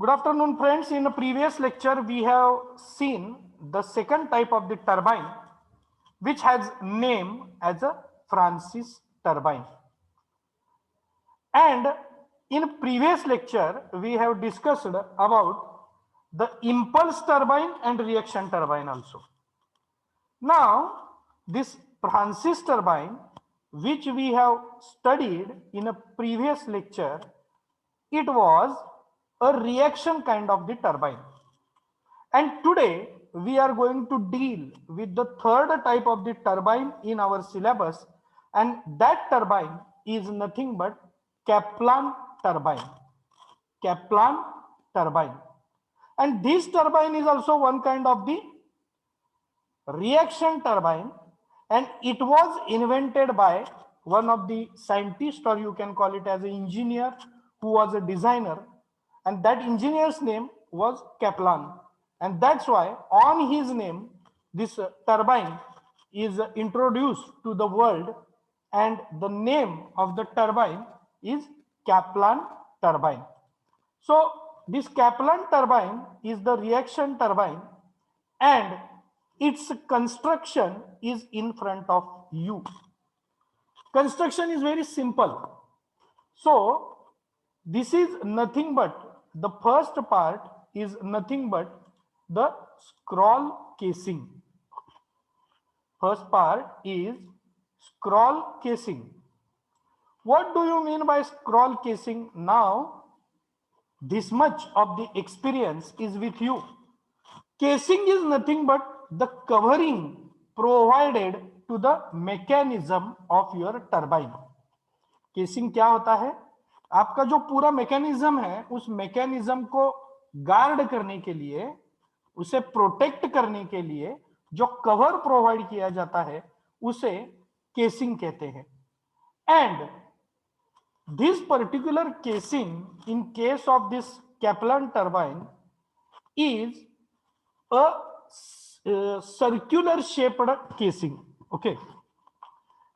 Good afternoon, friends. In the previous lecture, we have seen the second type of the turbine, which has name as a Francis turbine. And in previous lecture, we have discussed about the impulse turbine and reaction turbine also. Now, this Francis turbine, which we have studied in a previous lecture, it was a reaction kind of the turbine. And today we are going to deal with the third type of the turbine in our syllabus, and that turbine is nothing but Kaplan turbine. Kaplan turbine. And this turbine is also one kind of the reaction turbine, and it was invented by one of the scientists, or you can call it as an engineer who was a designer, and that engineer's name was Kaplan, and that's why on his name this turbine is introduced to the world, and the name of the turbine is Kaplan turbine. So this Kaplan turbine is the reaction turbine, and its construction is in front of you. Construction is very simple. So this is nothing but, the first part is nothing but the scroll casing. First part is scroll casing. What do you mean by scroll casing? Now this much of the experience is with you. Casing is nothing but the covering provided to the mechanism of your turbine. Casing क्या होता है? आपका जो पूरा mechanism है, उस mechanism को guard करने के लिए, उसे प्रोटेक्ट करने के लिए जो कवर प्रोवाइड किया जाता है, उसे केसिंग कहते हैं. And this particular casing, in case of this Kaplan turbine, is a circular shaped casing. Okay,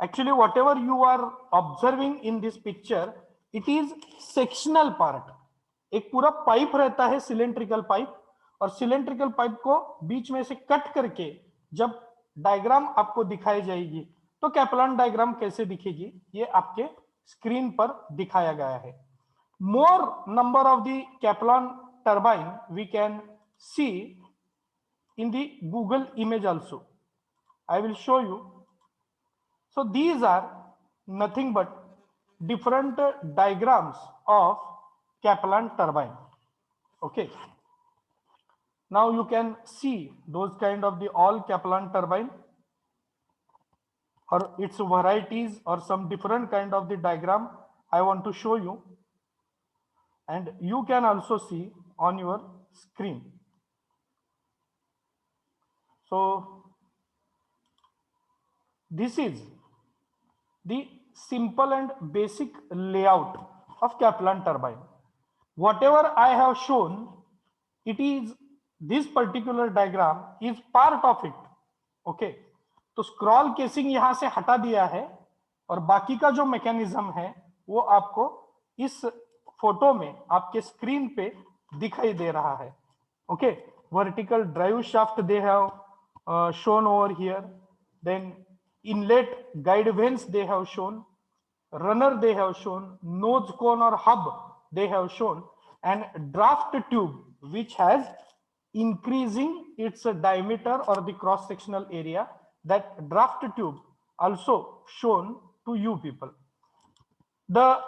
actually whatever you are observing in this picture, it is sectional part. एक पूरा pipe रहता है, सिलेंड्रिकल पाइप, और cylindrical pipe को बीच में से cut करके जब डायग्राम आपको दिखाई जाएगी तो कैप्लान डायग्राम कैसे दिखेगी ये आपके स्क्रीन पर दिखाया गया है. More number of the Kaplan turbine we can see in the Google image also. I will show you. So these are nothing but different diagrams of Kaplan turbine. Okay. Now you can see those kind of the all Kaplan turbine or its varieties or some different kind of the diagram I want to show you, and you can also see on your screen. So this is the simple and basic layout of Kaplan turbine. Whatever I have shown, it is this particular diagram is part of it. Okay, तो scroll casing यहां से हटा दिया है और बाकी का जो मैकेनिज्म है वो आपको इस फोटो में आपके स्क्रीन पे दिखाई दे रहा है. Okay, vertical drive shaft they have shown over here, then inlet guide vanes they have shown, runner they have shown, nose cone or hub they have shown, and draft tube which has increasing its diameter or the cross sectional area. That draft tube also shown to you people. The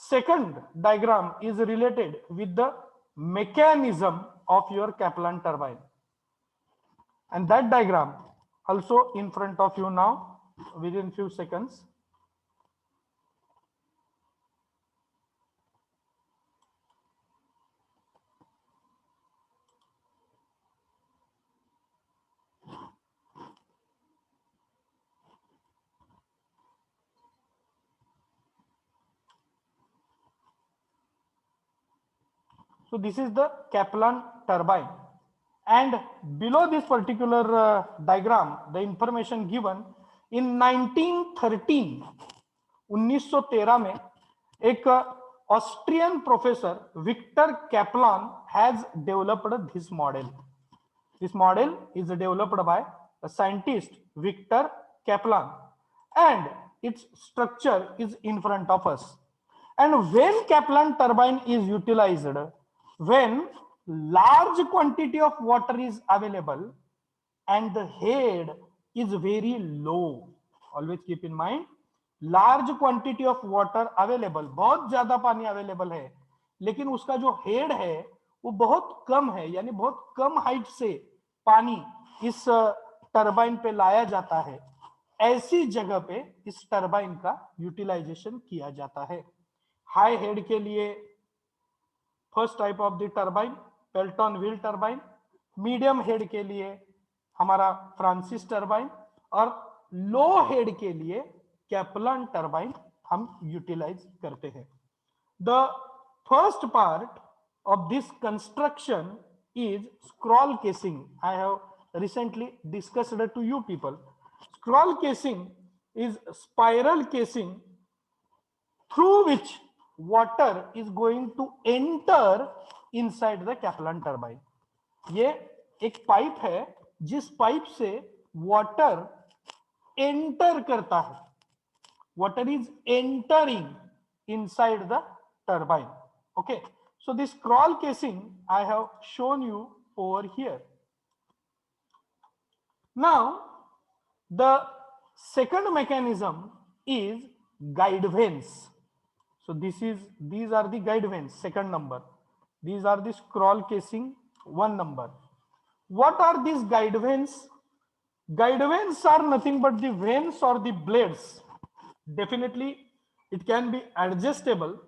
second diagram is related with the mechanism of your Kaplan turbine, and that diagram also in front of you now within few seconds. So this is the Kaplan turbine, and below this particular diagram the information given in 1913 में एक Austrian professor Victor Kaplan has developed this model. This model is developed by a scientist Victor Kaplan, and its structure is in front of us. And when Kaplan turbine is utilized, when large quantity of water is available and the head is very low, always keep in mind, large quantity of water available, बहुत ज्यादा पानी available है, लेकिन उसका जो head है वो बहुत कम है, यानी बहुत कम हाइट से पानी इस टरबाइन पे लाया जाता है। ऐसी जगह पे इस टरबाइन का यूटिलाइजेशन किया जाता है। हाई हेड के लिए first type of the turbine Pelton wheel turbine, medium head के लिए हमारा फ्रांसिस टरबाइन, और लो हेड के लिए कैप्लन टरबाइन हम यूटिलाइज करते हैं। The first part of this construction is scroll casing. I have recently discussed it to you people. Scroll casing is spiral casing through which water is going to enter inside the Kaplan turbine. ये एक pipe है जिस pipe से water enter करता है, water is entering inside the turbine. Okay. So this scroll casing I have shown you over here. Now the second mechanism is guide vanes. So these are the guide vanes, second number. These are the scroll casing, one number. What are these guide vanes? Guide vanes are nothing but the vanes or the blades. Definitely it can be adjustable,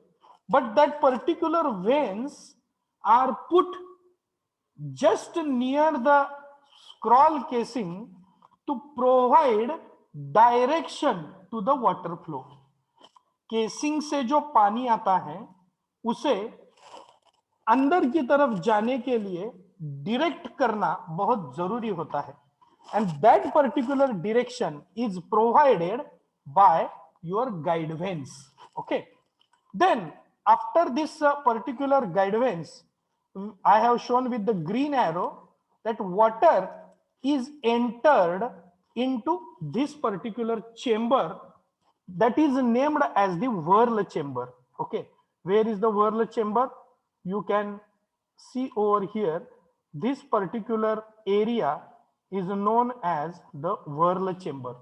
but that particular vanes are put just near the scroll casing to provide direction to the water flow. Casing से जो पानी आता है उसे अंदर की तरफ जाने के लिए डायरेक्ट करना बहुत जरूरी होता है, and that particular direction is provided by your guide vanes. Okay, then after this particular guide vanes, I have shown with the green arrow that water is entered into this particular chamber that is named as the whirl chamber. Okay, where is the whirl chamber? You can see over here. This particular area is known as the whirl chamber.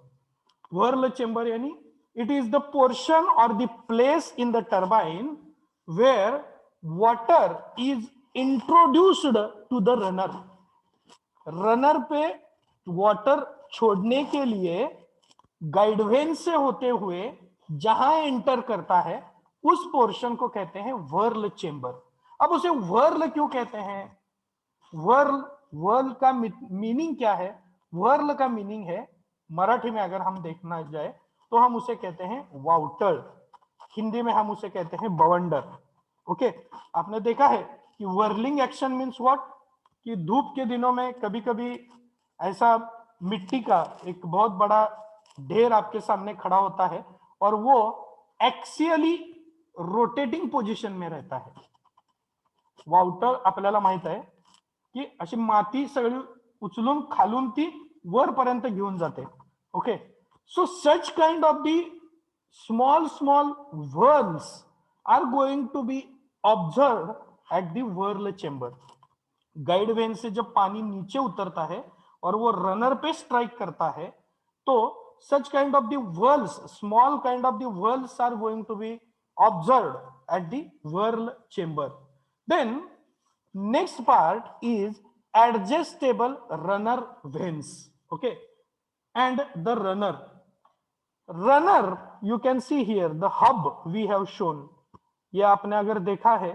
Whirl chamber yani it is the portion or the place in the turbine where water is introduced to the runner. Runner पे water छोड़ने के लिए guide vane से होते हुए जहां enter करता है उस पोर्शन को कहते हैं वर्ल चेंबर। अब उसे वर्ल क्यों कहते हैं? वर्ल का मीनिंग क्या है? वर्ल का मीनिंग है, मराठी में अगर हम देखना जाए तो हम उसे कहते हैं वाउटर, हिंदी में हम उसे कहते हैं बवंडर। ओके, आपने देखा है कि वर्लिंग एक्शन मीन्स व्हाट, कि धूप के दिनों में कभी कभी ऐसा मिट्टी का एक बहुत बड़ा ढेर आपके सामने खड़ा होता है और वो एक्सियली रोटेटिंग पोजिशन में रहता है। वाउटर आपल्याला माहित आहे की अशी माती सगळी उचलून खालून ती वरपर्यंत घेऊन जाते। Okay, so such kind of the small whirls are going to be observe at the whirl chamber. Guide vane से जब पानी नीचे उतरता है और वो रनर पे स्ट्राइक करता है तो such kind of the whirls, small kind of the whirls are going to be observed at the whirl chamber. Then next part is adjustable runner vanes. Okay, and the runner you can see here the hub we have shown. ये आपने अगर देखा है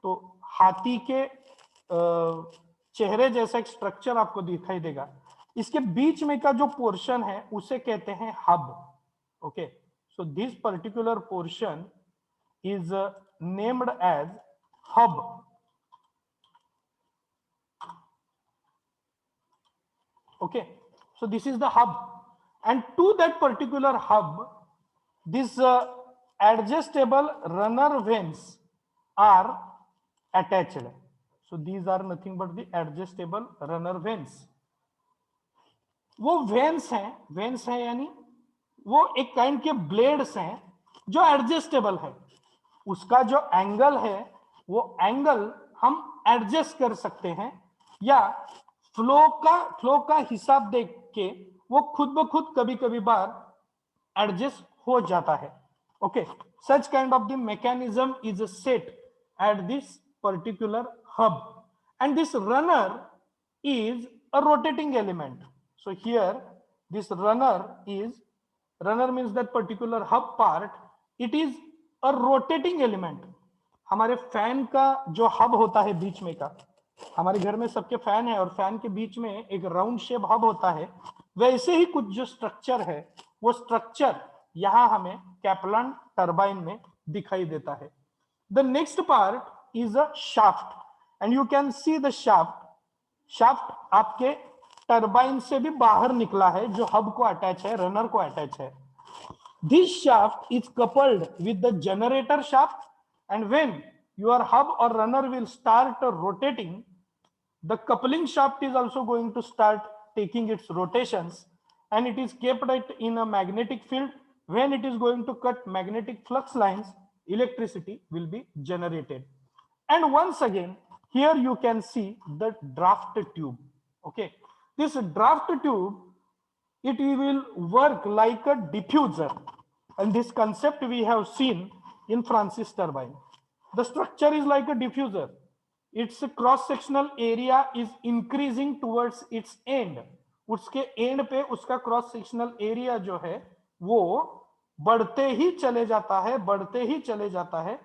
तो हाथी के चेहरे जैसा एक स्ट्रक्चर आपको दिखाई देगा, इसके बीच में का जो पोर्शन है उसे कहते हैं hub. Okay, so this particular portion is named as hub. Okay, so this is the hub and to that particular hub this adjustable runner vanes are attached. So these are nothing but the adjustable runner vanes. वो veins हैं यानी वो एक kind के blades हैं जो adjustable है, उसका जो एंगल है वो एंगल हम एडजस्ट कर सकते हैं, या फ्लो का हिसाब देख के वो खुद ब खुद कभी कभी बार एडजस्ट हो जाता है. Okay, such kind of the mechanism is set at this particular hub, and this runner is a rotating element. So here this runner means that particular hub part, it is a rotating element. हमारे fan का जो hub होता है बीच में का, हमारे घर में सबके फैन है और फैन के बीच में एक राउंड शेप हब होता है, वैसे ही कुछ जो स्ट्रक्चर है वो स्ट्रक्चर यहां हमें कैप्लान टरबाइन में दिखाई देता है. The next part is a shaft, and you can see the shaft आपके टरबाइन से भी बाहर निकला है, जो हब को अटैच है, रनर को अटैच है. This shaft is coupled with the generator shaft, and when your hub or runner will start rotating, the coupling shaft is also going to start taking its rotations, and it is kept in a magnetic field. When it is going to cut magnetic flux lines, electricity will be generated. And once again, here you can see the draft tube. Okay, this draft tube, it will work like a diffuser, and this concept we have seen in Francis turbine. The structure is like a diffuser. Its cross sectional area is increasing towards its end. उसके and पे उसका cross sectional area जो है वो बढ़ते ही चले जाता है, बढ़ते ही चले जाता है,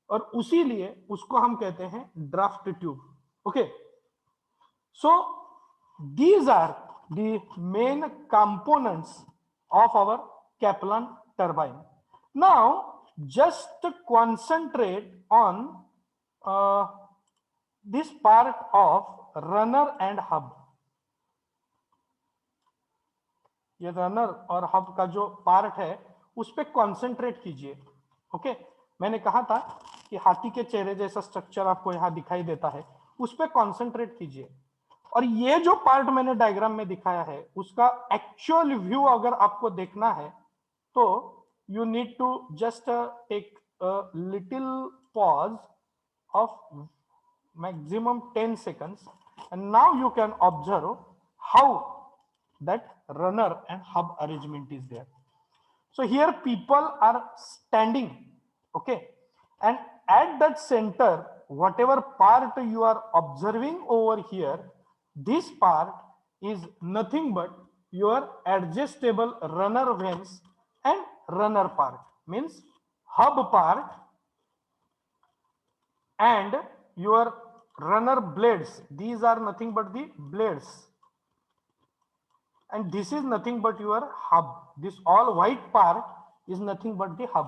और उसी लिए उसको हम कहते हैं draft tube. Okay, so these are the main components of our Kaplan turbine. Now just concentrate on this part of runner and hub. ये रनर और हब का जो पार्ट है उस पर कॉन्सेंट्रेट कीजिए. ओके, मैंने कहा था कि हाथी के चेहरे जैसा स्ट्रक्चर आपको यहां दिखाई देता है, उस पर कॉन्सेंट्रेट कीजिए. और ये जो पार्ट मैंने डायग्राम में दिखाया है उसका एक्चुअल व्यू अगर आपको देखना है तो you need to just take little pause of maximum 10 seconds, and now you can observe how that runner and hub arrangement is there. So here people are standing, okay, and at that center, whatever part you are observing over here, this part is nothing but your adjustable runner vanes and runner part, means hub part and your runner blades. These are nothing but the blades, and this is nothing but your hub. This all white part is nothing but the hub.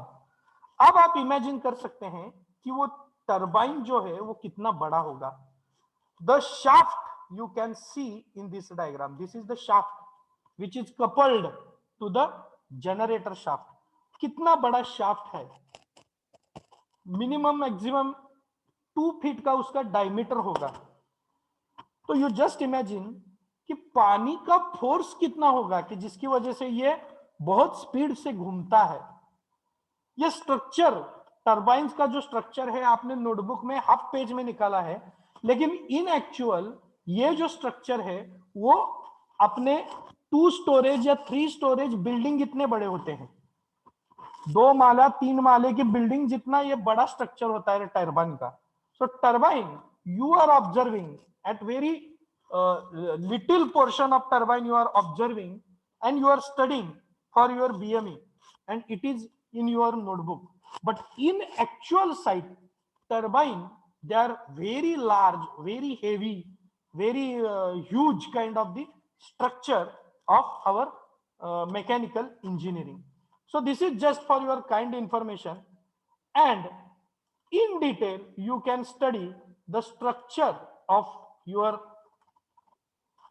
अब आप imagine कर सकते हैं कि वो turbine जो है वो कितना बड़ा होगा. The shaft you can see in this diagram. This is the shaft which is coupled to the generator shaft. कितना बड़ा shaft है, मिनिमम मैक्सिमम 2 फीट का उसका डायमीटर होगा. तो यू जस्ट इमेजिन कि पानी का फोर्स कितना होगा कि जिसकी वजह से ये बहुत स्पीड से घूमता है. ये स्ट्रक्चर टरबाइन्स का जो स्ट्रक्चर है आपने नोटबुक में हाफ पेज में निकाला है, लेकिन इन एक्चुअल ये जो स्ट्रक्चर है वो अपने 2 स्टोरेज या 3 स्टोरेज बिल्डिंग इतने बड़े होते हैं. 2 माला 3 माले की बिल्डिंग जितना ये बड़ा स्ट्रक्चर होता है टरबाइन का. So turbine you are observing at very little portion of turbine you are observing and you are studying for your BME, and it is in your notebook. But in actual site, turbine, they are very large, very heavy, very huge kind of the structure of our mechanical engineering. So this is just for your kind information, and in detail you can study the structure of your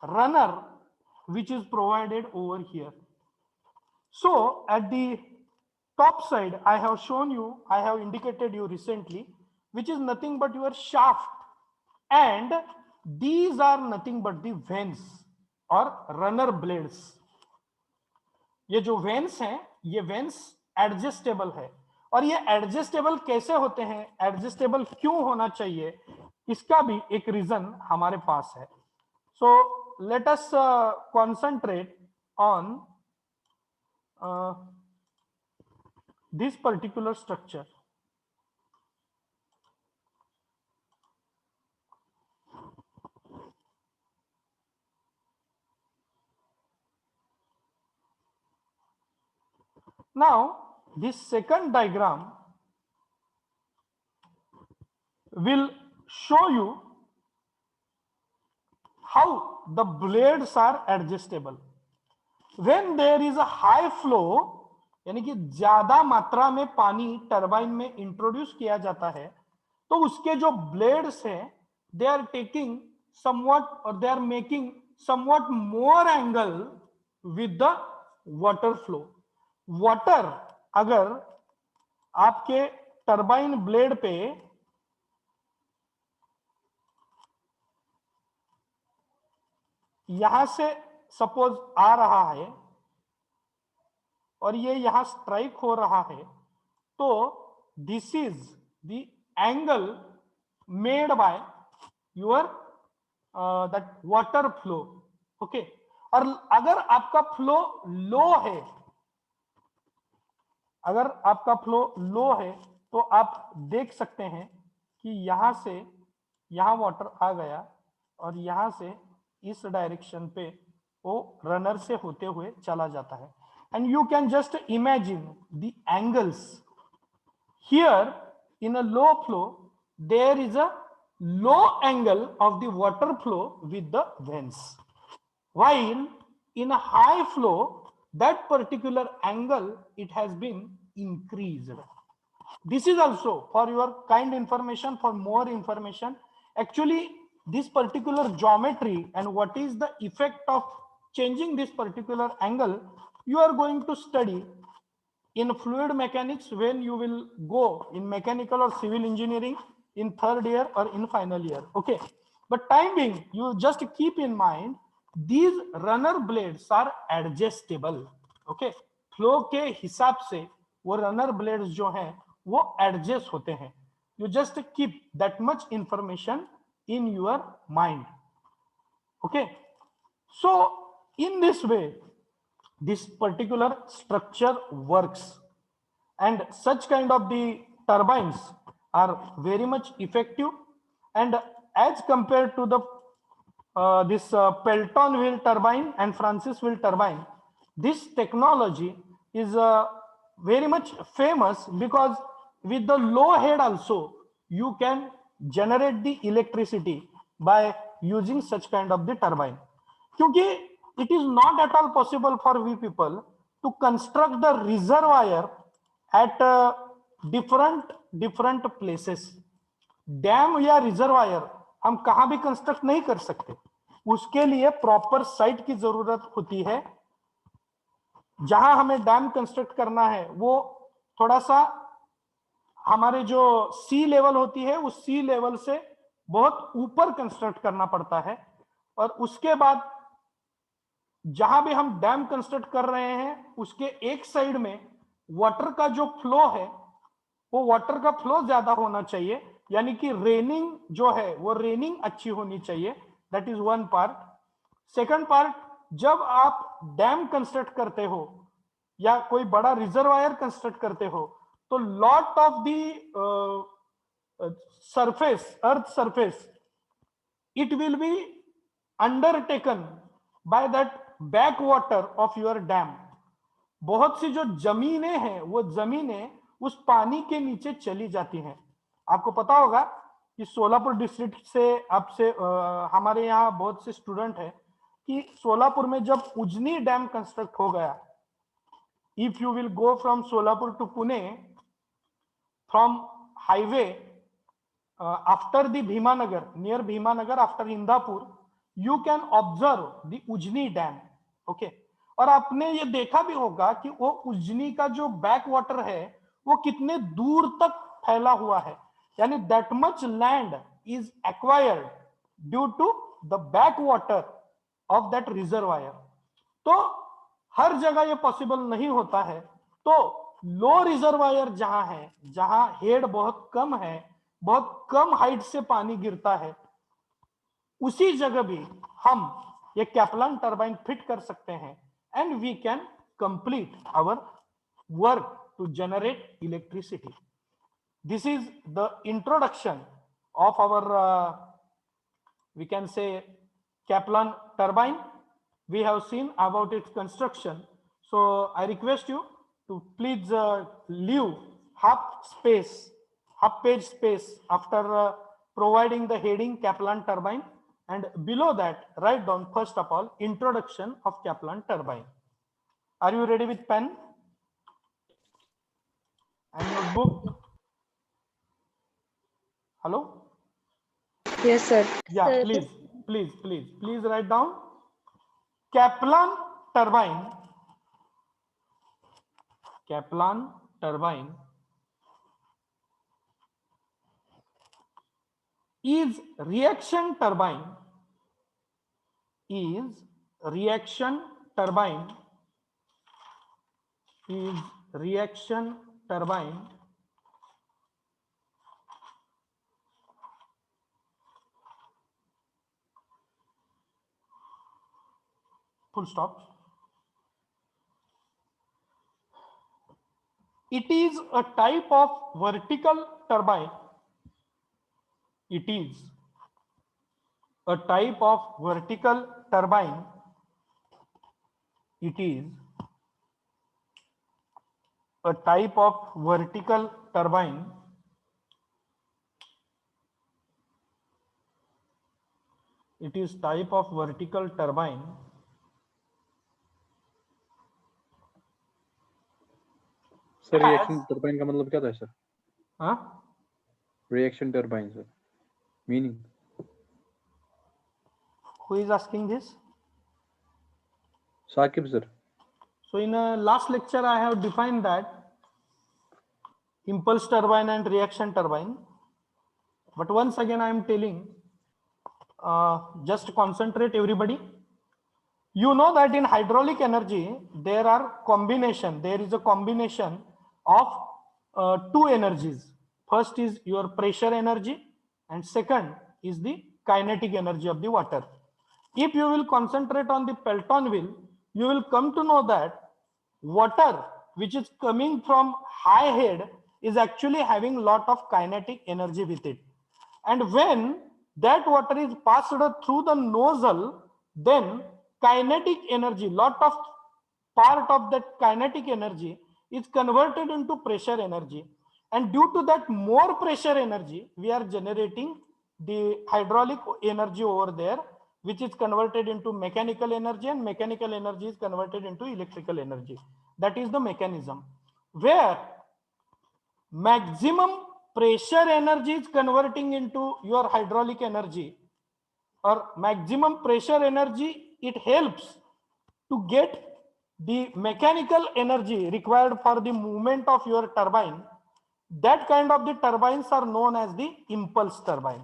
runner which is provided over here. So at the top side I have shown you, I have indicated you recently which is nothing but your shaft, and these are nothing but the veins or runner blades. ये जो veins हैं, ये veins adjustable है, और ये adjustable कैसे होते हैं, एडजस्टेबल क्यों होना चाहिए, इसका भी एक रीजन हमारे पास है. So let us concentrate on this particular structure. Now this second diagram will show you how the blades are adjustable. When there is a high flow, यानी कि ज्यादा मात्रा में पानी टरबाइन में इंट्रोड्यूस किया जाता है, तो उसके जो ब्लेड्स हैं, दे आर टेकिंग समवट और they are making something more angle with the water flow. Water अगर आपके टरबाइन ब्लेड पे यहां से सपोज आ रहा है और ये यहां स्ट्राइक हो रहा है, तो this is the angle made by your that water flow. Okay, और अगर आपका फ्लो लो है, अगर आपका फ्लो लो है, तो आप देख सकते हैं कि यहां से यहां वाटर आ गया और यहां से इस डायरेक्शन पे वो रनर से होते हुए चला जाता है. And you can just imagine the angles. Here in a low flow, there is a low angle of the water flow with the veins. While in a high flow, that particular angle, it has been increased. This is also for your kind information, for more information. Actually, this particular geometry and what is the effect of changing this particular angle, you are going to study in fluid mechanics when you will go in mechanical or civil engineering in third year or in final year. Okay, but time being, you just keep in mind these runner blades are adjustable. Okay, flow के हिसाब से वो runner blades जो हैं वो adjust होते हैं. You just keep that much information in your mind. Okay, so in this way this particular structure works, and such kind of the turbines are very much effective. And as compared to the this Pelton wheel turbine and Francis wheel turbine, this technology is very much famous, because with the low head also you can generate the electricity by using such kind of the turbine. क्योंकि it is not at all possible for we people to construct the reservoir at different places. Dam या reservoir हम कहां भी construct नहीं कर सकते, उसके लिए प्रॉपर साइट की जरूरत होती है. जहां हमें डैम कंस्ट्रक्ट करना है वो थोड़ा सा हमारे जो सी लेवल होती है उस सी लेवल से बहुत ऊपर कंस्ट्रक्ट करना पड़ता है. और उसके बाद जहां भी हम डैम कंस्ट्रक्ट कर रहे हैं उसके एक साइड में वाटर का जो फ्लो है वो वाटर का फ्लो ज्यादा होना चाहिए, यानी कि रेनिंग जो है वो रेनिंग अच्छी होनी चाहिए. That is one part. Second part, जब आप डैम कंस्ट्रक्ट करते हो या कोई बड़ा रिजर्वायर कंस्ट्रक्ट करते हो, तो lot of the surface, earth surface, it will be undertaken by that back water of your dam. बहुत सी जो जमीनें हैं वो जमीनें उस पानी के नीचे चली जाती हैं. आपको पता होगा कि सोलापुर डिस्ट्रिक्ट से आपसे हमारे यहाँ बहुत से स्टूडेंट हैं कि सोलापुर में जब उजनी डैम कंस्ट्रक्ट हो गया, if you will go from Solapur to Pune from highway after the Bhimanagar, near Bhimanagar after Indapur, you can observe the Ujani dam. Okay, और आपने ये देखा भी होगा कि वो उजनी का जो बैक वाटर है वो कितने दूर तक फैला हुआ है. यानी that much land is acquired due to the backwater of that reservoir. तो हर जगह ये पॉसिबल नहीं होता है, तो लो रिजर्वायर जहां है, जहां हेड बहुत कम है, बहुत कम हाइट से पानी गिरता है, उसी जगह भी हम ये कैप्लान टरबाइन फिट कर सकते हैं and we can complete our work to generate electricity. This is the introduction of our we can say Kaplan turbine. We have seen about its construction, so I request you to please leave half page space after providing the heading Kaplan turbine, and below that write down first of all introduction of Kaplan turbine. Are you ready with pen and notebook? Hello? Yes, sir. Yeah, Sir. please write down Kaplan turbine. Kaplan turbine is reaction turbine. Is reaction turbine. Is reaction turbine full stop. It is a type of vertical turbine. It is a type of vertical turbine. It is a type of vertical turbine it is type of vertical turbine sir reaction turbine का मतलब क्या था sir? हाँ, reaction turbine sir meaning. who is asking this? Saqib sir. So in a last lecture I have defined that impulse turbine and reaction turbine, but once again I am telling, just concentrate everybody. You know that in hydraulic energy there is a combination of two energies. First is your pressure energy and second is the kinetic energy of the water. If you will concentrate on the Pelton wheel, you will come to know that water which is coming from high head is actually having lot of kinetic energy with it, and when that water is passed through the nozzle, then kinetic energy, lot of part of that kinetic energy is converted into pressure energy, and due to that more pressure energy we are generating the hydraulic energy over there, which is converted into mechanical energy, and mechanical energy is converted into electrical energy. That is the mechanism where maximum pressure energy is converting into your hydraulic energy, or maximum pressure energy, it helps to get the mechanical energy required for the movement of your turbine. That kind of the turbines are known as the impulse turbine.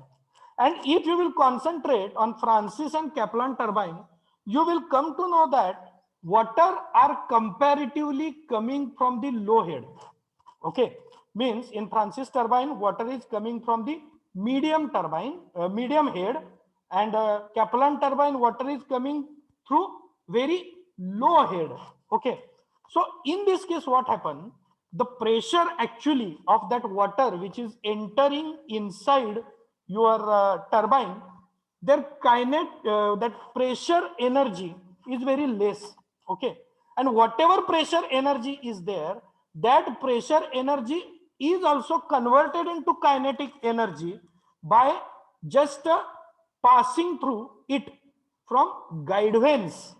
And if you will concentrate on Francis and Kaplan turbine, you will come to know that water are comparatively coming from the low head. Okay, means in Francis turbine water is coming from the medium turbine, medium head, and Kaplan turbine water is coming through very low head. Okay, so in this case what happened, the pressure actually of that water which is entering inside your turbine, their that pressure energy is very less. Okay, and whatever pressure energy is there, that pressure energy is also converted into kinetic energy by just passing through it from guide vanes,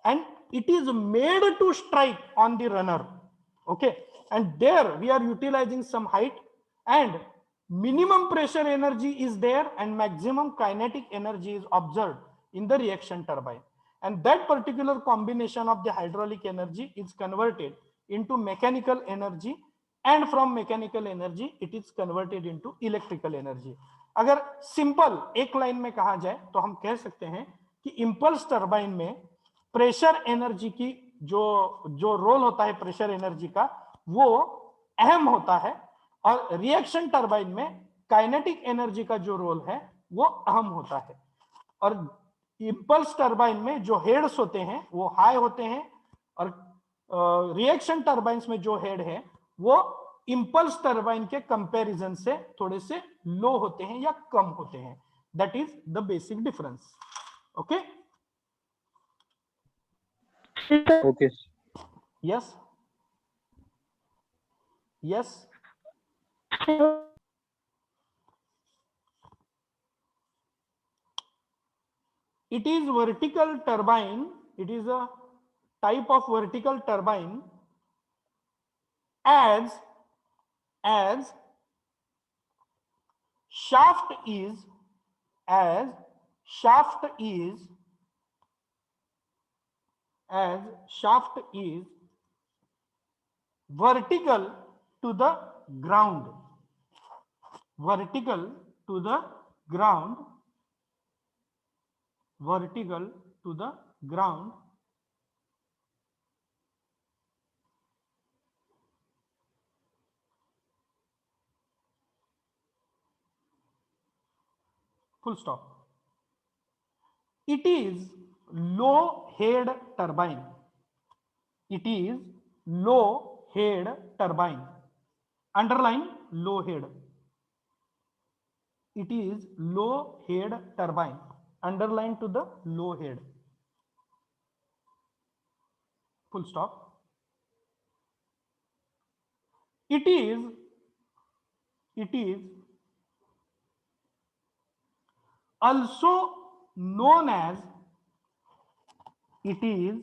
and it is made to strike on the runner. Okay, and there we are utilizing some height, and minimum pressure energy is there and maximum kinetic energy is observed in the reaction turbine, and that particular combination of the hydraulic energy is converted into mechanical energy and from mechanical energy it is converted into electrical energy. अगर simple एक line में कहा जाए तो हम कह सकते हैं कि इंपल्स टरबाइन में प्रेशर एनर्जी की जो जो रोल होता है प्रेशर एनर्जी का वो अहम होता है, और रिएक्शन टरबाइन में काइनेटिक एनर्जी का जो रोल है वो अहम होता है। और इंपल्स टरबाइन में जो हेड्स होते हैं वो हाई होते हैं, और रिएक्शन टरबाइन्स में जो हेड है वो इंपल्स टरबाइन के कंपैरिजन से थोड़े से लो होते हैं या कम होते हैं। That is the basic difference. Okay, okay yes yes. It is vertical turbine. It is a type of vertical turbine as shaft is as shaft is vertical to the ground, vertical to the ground, vertical to the ground, full stop. It is low head turbine. It is low head turbine. Underline low head. It is low head turbine. Underline to the low head. Full stop. It is also known as, it is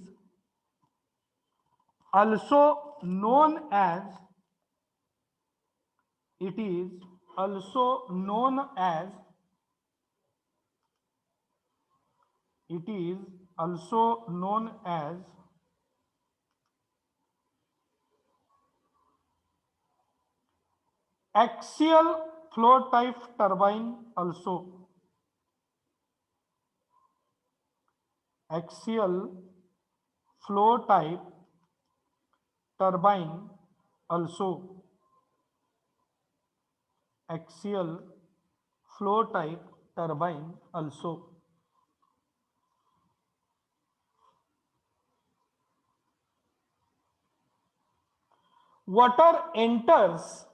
also known as, it is also known as, it is also known as axial flow type turbine also. Axial flow type turbine also. Axial flow type turbine also. Water enters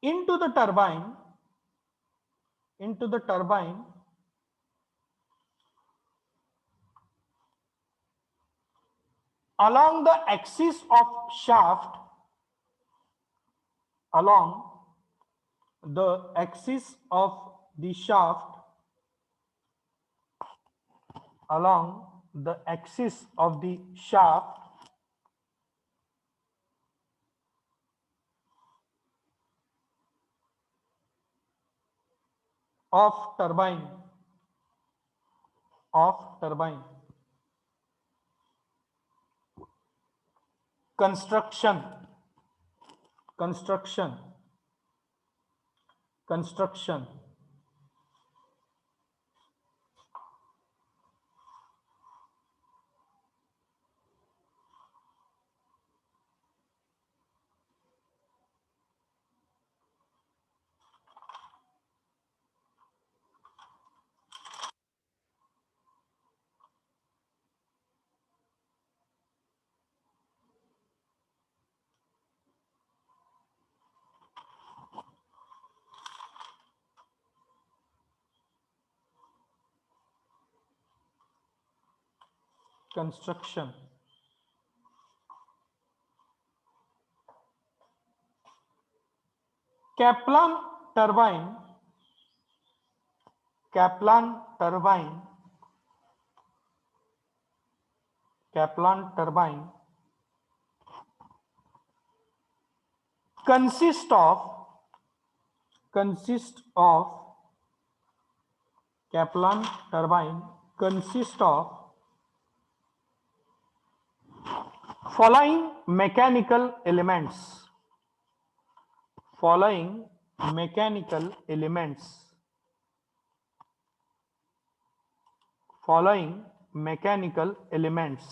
into the turbine along the axis of shaft, along the axis of the shaft, along the axis of the shaft of turbine, construction, construction. Kaplan turbine Kaplan turbine consists of Kaplan turbine consists of following mechanical elements. Following mechanical elements. Following mechanical elements.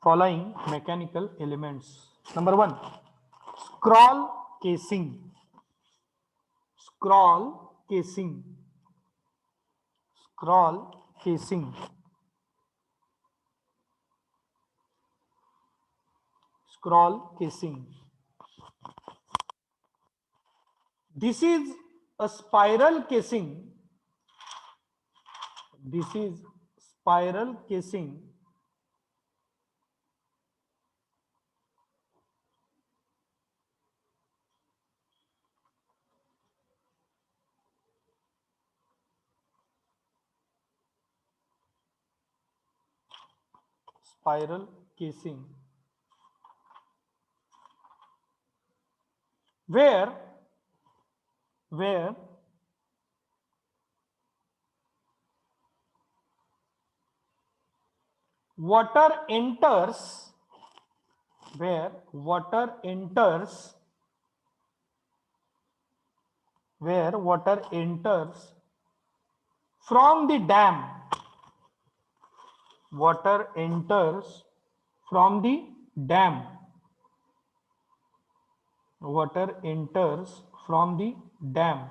Following mechanical elements. Number 1, scroll casing. Scroll casing. Scroll casing. Scroll casing. This is a spiral casing. This is spiral casing spiral casing where water enters from the dam. Water enters from the dam. Water enters from the dam.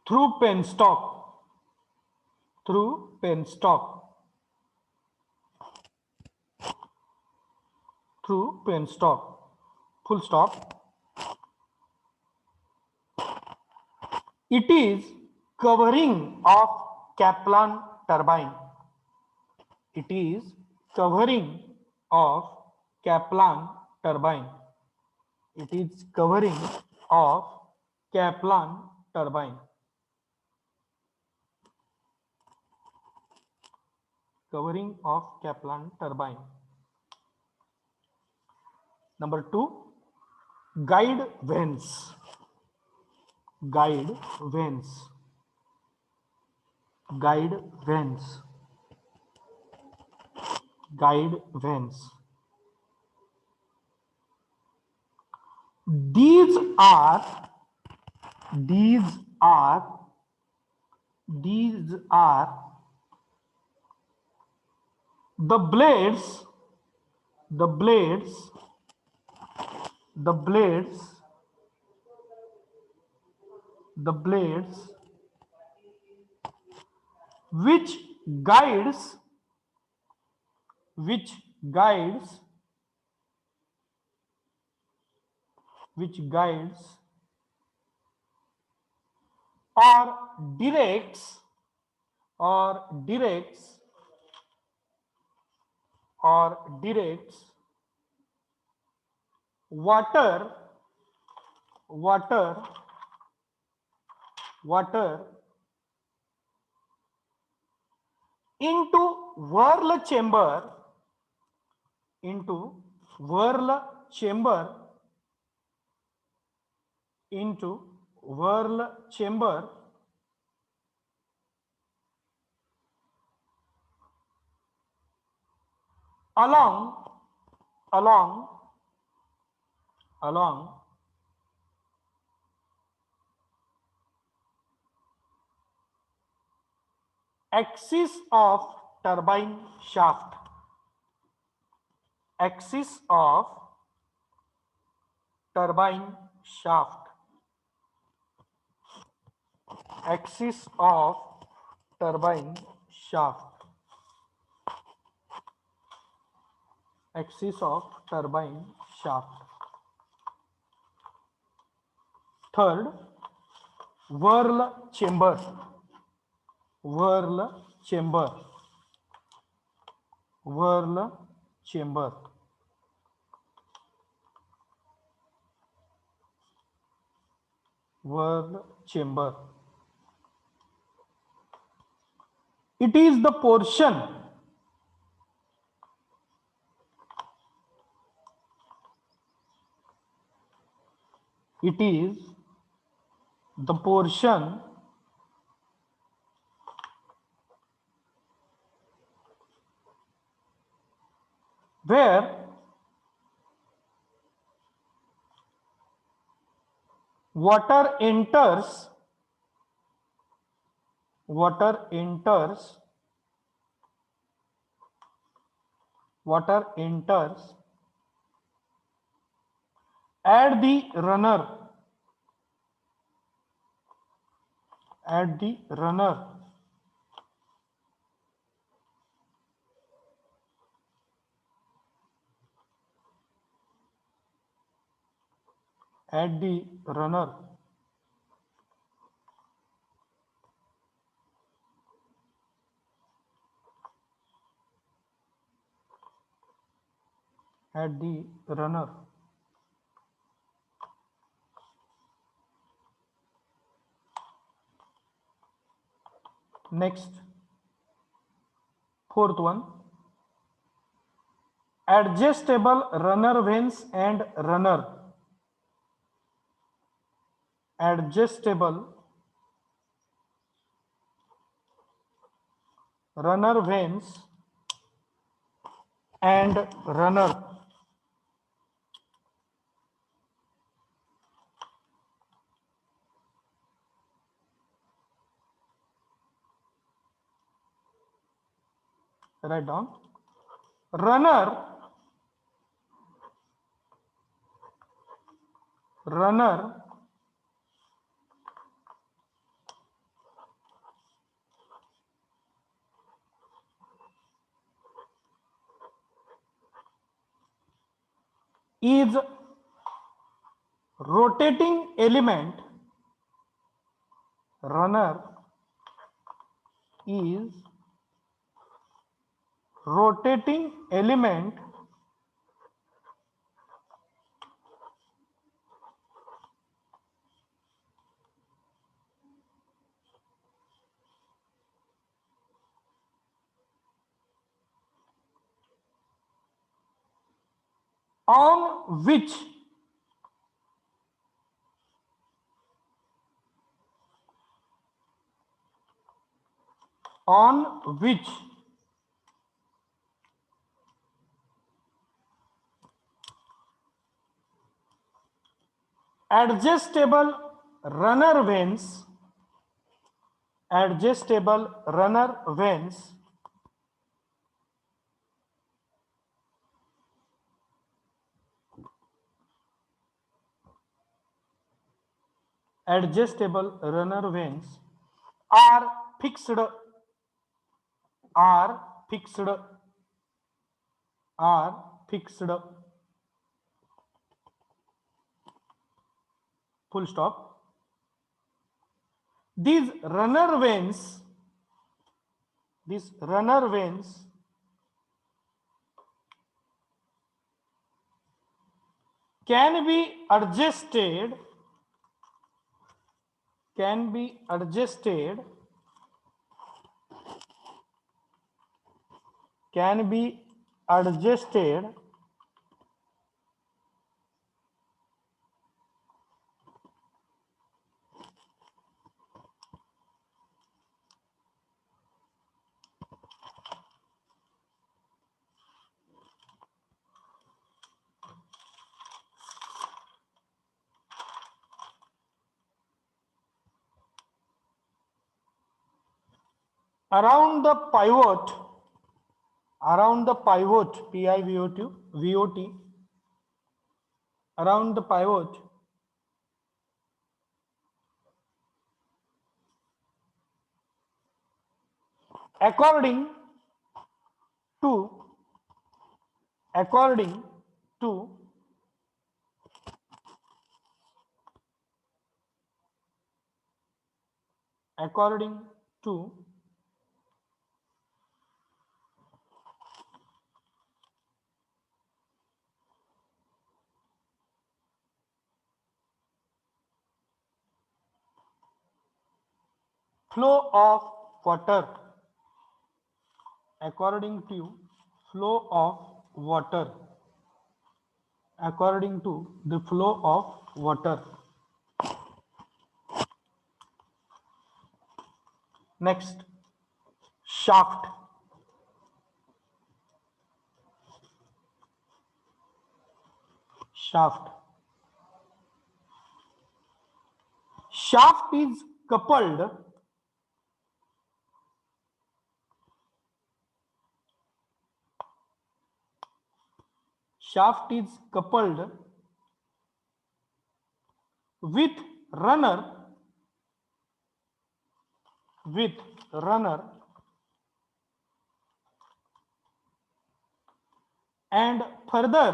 Through penstock. Through penstock. Through penstock. Full stop. It is covering of Kaplan turbine. It is covering of Kaplan turbine. It is covering of Kaplan turbine. Covering of Kaplan turbine. Number 2, guide vanes. Guide vanes. Guide vanes. Guide vanes. These are the blades which guides or directs water into whirl chamber along axis of turbine shaft. Axis of turbine shaft. Axis of turbine shaft. Axis of turbine shaft. Third, whirl chamber. Whirl chamber. Whirl chamber. World chamber. It is the portion it is the portion where water enters water enters water enters at the runner at the runner at the runner. At the runner. Next, fourth one, adjustable runner vanes and runner. Adjustable runner vanes and runner. Write down. Runner is rotating element. Runner is rotating element on which on which adjustable runner vanes adjustable runner vanes adjustable runner vanes are fixed are fixed are fixed full stop. These runner vanes can be adjusted can be adjusted can be adjusted around the pivot pivot around the pivot according to according to according to flow of water, according to flow of water, according to the flow of water. Next, shaft. Shaft. Shaft is coupled shaft is coupled with runner with runner and further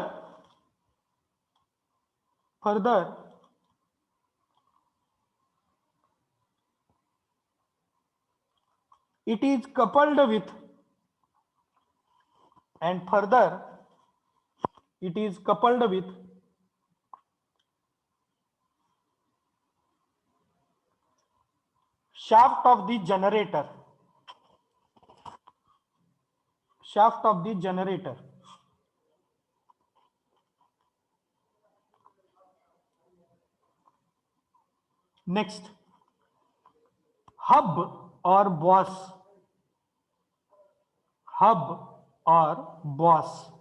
it is coupled with and further it is coupled with shaft of the generator, shaft of the generator. Next, hub or boss, hub or boss.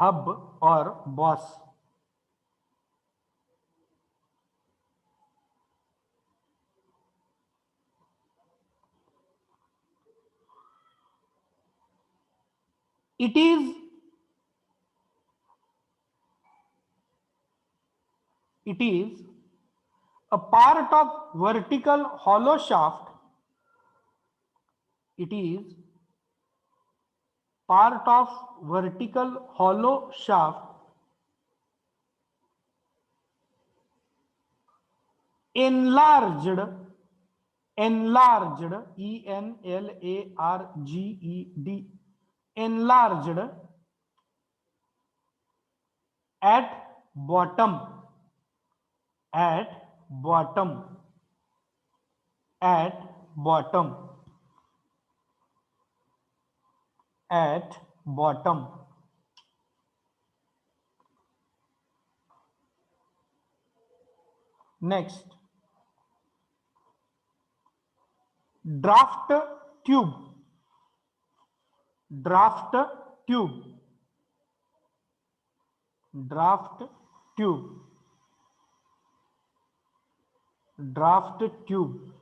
Hub or boss. It is a part of vertical hollow shaft. It is part of vertical hollow shaft enlarged enlarged enlarged at bottom at bottom at bottom at bottom. Next, draft tube, draft tube, draft tube, draft tube,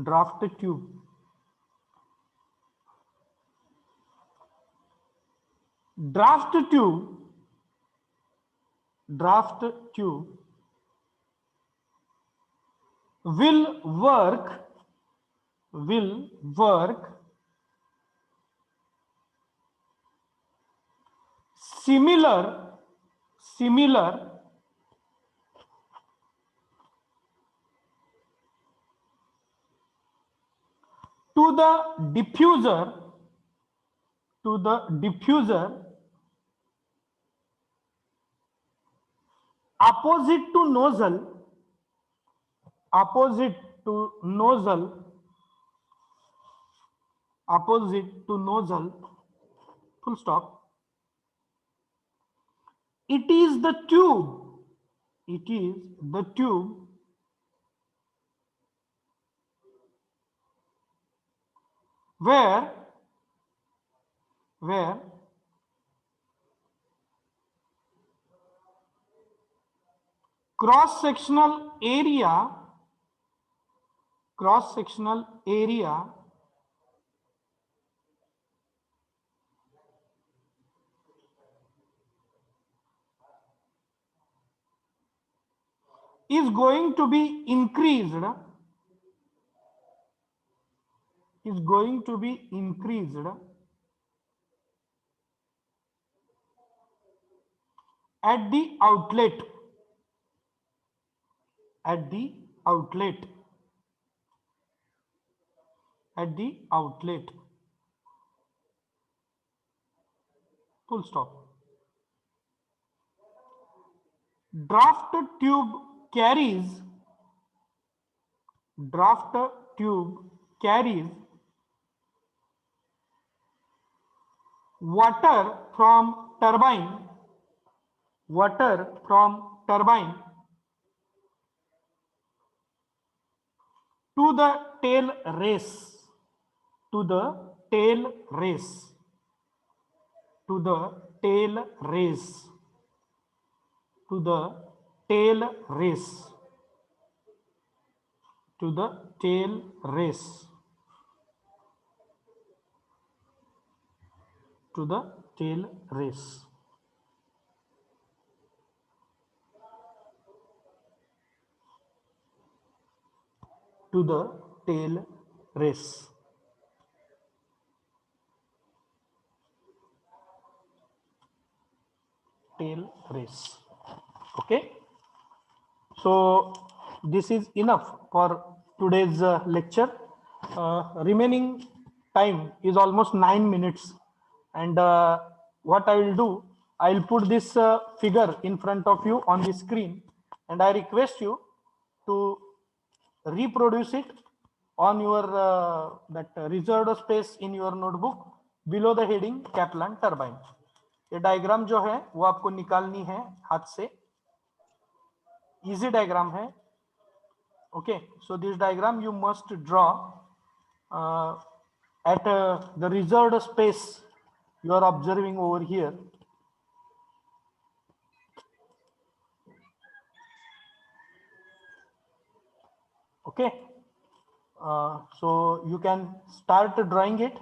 draft tube. Draft tube, draft tube will work similar to the diffuser opposite to nozzle opposite to nozzle opposite to nozzle, full stop. It is the tube where cross sectional area is going to be increased at the outlet at the outlet full stop. draft tube carries draft tube carries water from turbine to the tail race to the tail race to the tail race to the tail race to the tail race to the tail race. To the tail race. Tail race. Okay. So this is enough for today's lecture. Remaining time is almost 9 minutes, and what I will do, I'll put this figure in front of you on the screen, and I request you to reproduce it on your that reserved space in your notebook below the heading Kaplan turbine. ये diagram जो है वो आपको निकालनी है हाथ से, easy diagram है. Okay, so this diagram you must draw at the reserved space you are observing over here. Okay, so you can start drawing it.